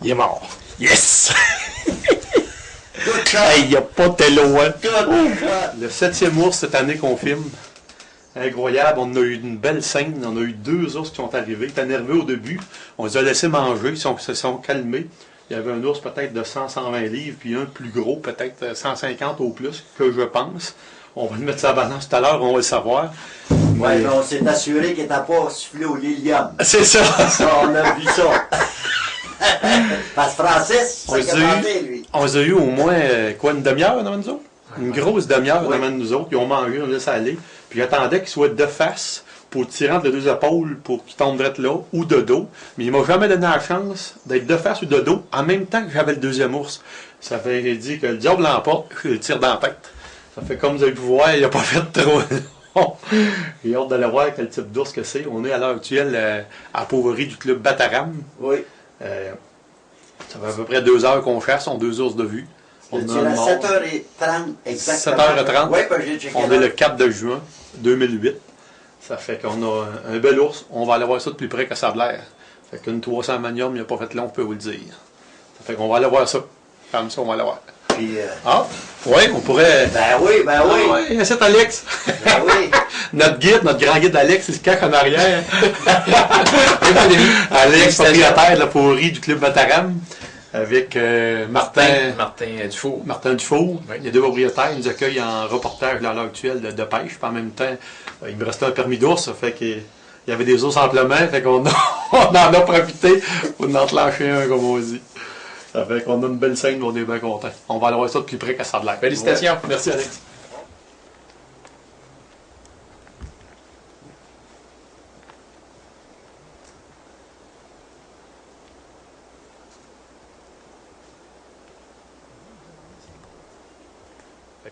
Il est mort. Yes! Good. Hey, il n'y a pas de loin. Le 7e ours cette année qu'on filme. Incroyable, on a eu une belle scène, on a eu 2 ours qui sont arrivés, ils étaient nerveux au début, on les a laissés manger, ils se sont calmés. Il y avait un ours peut-être de 100-120 livres, puis un plus gros, peut-être 150 au plus, que je pense. On va le mettre sur la balance tout à l'heure, on va le savoir. Oui, mais on s'est assuré qu'il n'était pas soufflé au lilium. C'est ça! On a vu ça. Parce que Francis, c'est commenté, lui. On les a eu au moins, une demi-heure devant nous autres? Une grosse demi-heure devant nous autres, ils ont mangé, on les laissé aller. Puis j'attendais qu'ils soient de face pour tirer entre les 2 épaules pour qu'ils tombent direct là, ou de dos. Mais il m'a jamais donné la chance d'être de face ou de dos en même temps que j'avais le 2e ours. Ça fait dit que le diable l'emporte, je le tire dans la tête. Ça fait comme vous avez pu voir, il n'a pas fait trop long. J'ai hâte d'aller voir quel type d'ours que c'est. On est à l'heure actuelle à la pauverie du club Bataram. Oui. Ça fait à peu près 2 heures qu'on chasse, on a 2 ours de vue. On est à 7h30 exactement. 7h30. Oui, parce que j'ai checké. On est le 4 de juin 2008. Ça fait qu'on a un bel ours. On va aller voir ça de plus près que ça a l'air. Fait qu'une 300 Magnum, il n'a pas fait long, on peut vous le dire. Ça fait qu'on va aller voir ça. Comme ça, on va aller voir. Puis, oui, on pourrait... Ben oui. Ah, oui, c'est Alex. Ben oui. Notre grand guide Alex, il se cache en arrière. Alex, propriétaire de la pauverie du club Bataram. Avec Martin Dufour. Martin Dufour. Oui. Les 2 propriétaires, ils nous accueillent en reportage dans l'heure actuelle de pêche. Puis en même temps, il me restait un permis d'ours. Ça fait qu'il y avait des ours amplement. Fait qu'on on en a profité pour en enclencher un, comme on dit. Ça fait qu'on a une belle scène, on est bien contents. On va aller voir ça de plus près qu'à ça de l'air. Félicitations. Ouais. Merci, Alex.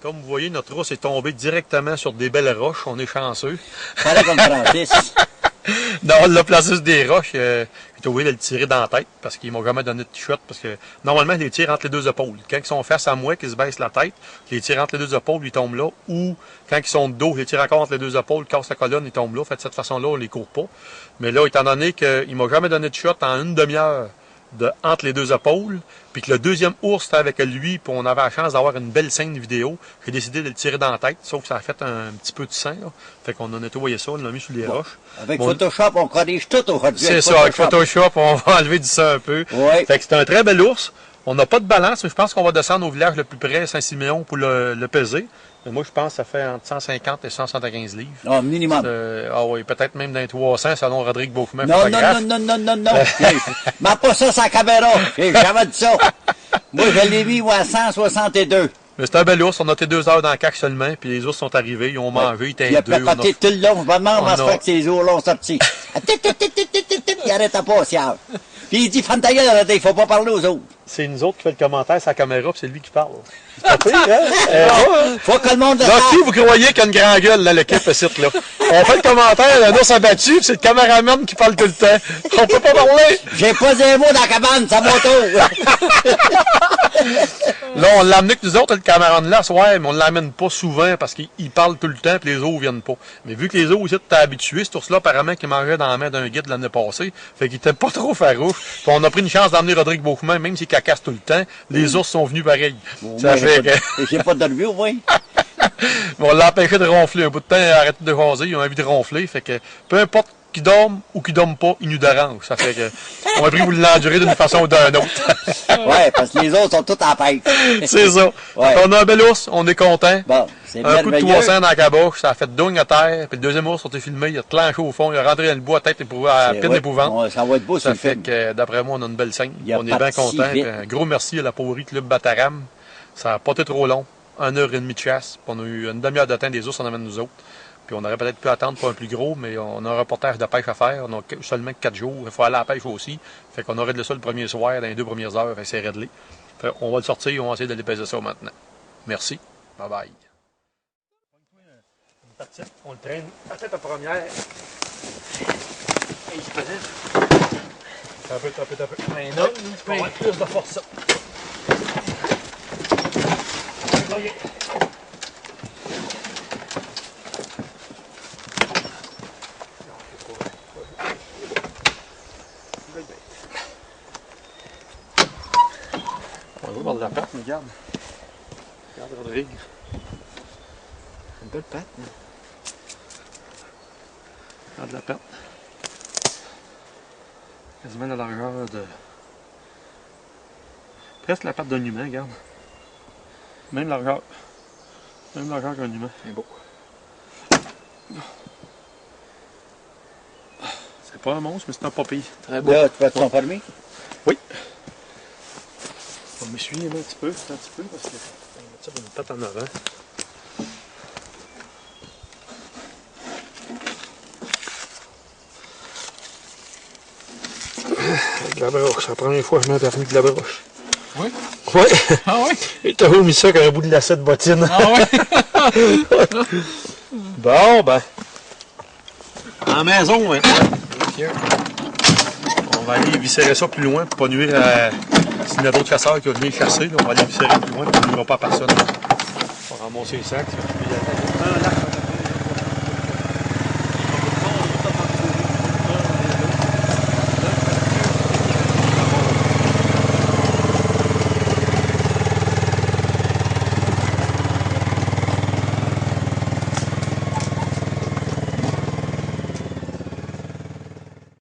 Comme vous voyez, notre ours est tombé directement sur des belles roches. On est chanceux. Pareil comme Francis. Non, on l'a placé sur des roches. J'ai obligé de le tirer dans la tête parce qu'ils m'ont jamais donné de shot. Parce que normalement, je les tire entre les 2 épaules. Quand ils sont face à moi, qu'ils se baissent la tête, je les tire entre les 2 épaules, ils tombent là. Ou quand ils sont de dos, je les tire encore entre les 2 épaules, casse la colonne, ils tombent là. Fait de cette façon-là, on les court pas. Mais là, étant donné qu'ils m'ont jamais donné de shot en une demi-heure entre les 2 épaules, puis que le 2e ours était avec lui, puis on avait la chance d'avoir une belle scène vidéo, j'ai décidé de le tirer dans la tête, sauf que ça a fait un petit peu de sang, là. Fait qu'on a nettoyé ça, on l'a mis sur les roches. Avec Photoshop, on corrige tout aujourd'hui. C'est ça, avec Photoshop, on va enlever du sang un peu. Oui. Fait que c'est un très bel ours. On n'a pas de balance, mais je pense qu'on va descendre au village le plus près, Saint-Siméon, pour le peser. Mais moi, je pense que ça fait entre 150 et 175 livres. Ah, minimum. Ah oui, peut-être même dans les 300, selon Rodrigue Beauchemin, non, photographe. Non. Mets pas ça sur la caméra. J'ai jamais dit ça. Moi, je l'ai mis à 162. Mais c'est un bel ours. On a été 2 heures dans le cac seulement, puis les ours sont arrivés, ils ont mangé, ils étaient il a placoté tout le long. Je me demande comment ça fait que ces ours l'ont sorti. Il arrêtait pas, Siard. Puis il dit, ferme ta gueule, il faut pas parler aux autres. C'est nous autres qui fait le commentaire sur la caméra, puis c'est lui qui parle. C'est pas pire, hein? Faut que le monde le sache. Qui vous croyez qu'il y a une grande gueule, là, l'équipe, site, là? On fait le commentaire d'un ours abattu, puis c'est le caméraman qui parle tout le temps. On peut pas parler. J'ai pas un mot dans la cabane, c'est à mon tour. Là, on l'a amené que nous autres, le caméraman là, ouais, mais on l'amène pas souvent parce qu'il parle tout le temps, puis les autres viennent pas. Mais vu que les autres, ici, t'es habitué, cet ours-là, apparemment, qu'il mangeait dans la main d'un guide l'année passée, fait qu'il était pas trop farouche. Puis on a pris une chance d'emmener Rodrigue Beauchemin, même s'il cacasse tout le temps, les ours sont venus pareil. Bon, ça fait que... J'ai pas de revue, oui. On l'a empêché de ronfler. Un bout de temps, il a arrêté de jaser, ils ont envie de ronfler, fait que peu importe qui dorment ou qui dorment pas, ils nous dérangent. Ça fait que on a pris vous l'endurer d'une façon ou d'une autre. Ouais, parce que les autres sont tous en pêche. C'est ça. Ouais. On a un bel ours, on est content. Bon, c'est un coup de 300 dans la caboche, ça a fait dougne à terre. Puis le 2e ours, on été filmé, il a clenché au fond, il a rentré dans le bois à tête à peine d'épouvante. Ouais, ça va être beau, ça fait que d'après moi, on a une belle scène. On est bien content. Un gros merci à la pauverie Club Bataram. Ça n'a pas été trop long. 1h30 de chasse. Puis on a eu une demi-heure de temps des ours en amène nous autres. Puis on aurait peut-être pu attendre pour un plus gros, mais on a un reportage de pêche à faire. On a seulement 4 jours. Il faut aller à la pêche aussi. Fait qu'on aurait de ça le premier soir, dans les 2 premières heures. Fait que c'est réglé. Fait on va le sortir, on va essayer de dépaiser ça maintenant. Merci. Bye bye. On le traîne à tête à première. Et il se faisait. Un peu. Un autre, on va plus de force ça. On va voir de la perte, mais regarde. Regarde, une belle patte. Regarde la patte. Quasiment la largeur de... Presque la patte d'un humain, regarde. Même largeur. Même largeur qu'un humain. C'est beau. C'est pas un monstre, mais c'est un papy. Très beau. Là, tu vas te permis? Oui. On va m'essuyer un petit peu, parce que on va mettre ça dans une patte en avant. Avec la broche, c'est la première fois que je mets un permis de la broche. Oui? Oui. Ah oui? Et t'as remis ça avec un bout de lacet de bottine. Ah oui? Bon, ben. À la maison, maintenant. On va aller viscérer ça plus loin pour pas nuire à... S'il y a d'autres chasseurs qui vont venir chasser, là, on va aller viscérer plus loin pour ne nuire pas à personne. On va ramasser les sacs. Puis,